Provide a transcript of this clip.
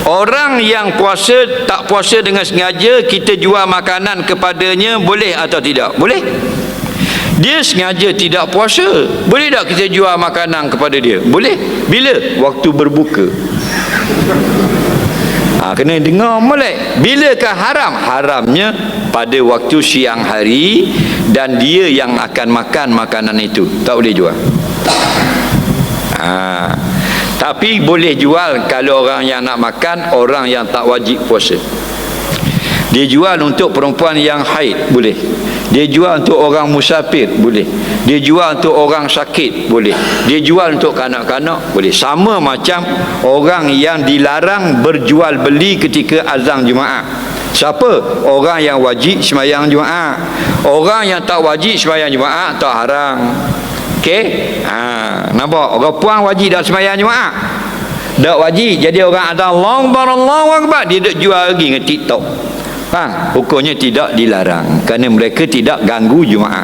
Orang yang puasa, tak puasa dengan sengaja, kita jual makanan kepadanya, boleh atau tidak? Boleh. Dia sengaja tidak puasa, boleh tak kita jual makanan kepada dia? Boleh. Bila? Waktu berbuka. Kena dengar molek. Bilakah haram? Haramnya pada waktu siang hari, dan dia yang akan makan makanan itu, tak boleh jual. Tapi boleh jual kalau orang yang nak makan, orang yang tak wajib puasa. Dia jual untuk perempuan yang haid, boleh. Dia jual untuk orang musafir, boleh. Dia jual untuk orang sakit, boleh. Dia jual untuk kanak-kanak, boleh. Sama macam orang yang dilarang berjual beli ketika azan Jumaat. Siapa? Orang yang wajib sembahyang Jumaat. Orang yang tak wajib sembahyang Jumaat tak haram. Okey? Nampak? Orang puan wajib dah sembahyang Jumaat. Tak wajib. Jadi orang ada Allahu Akbar, dia duk jual lagi dengan TikTok. Hukumnya tidak dilarang kerana mereka tidak ganggu Jumaat.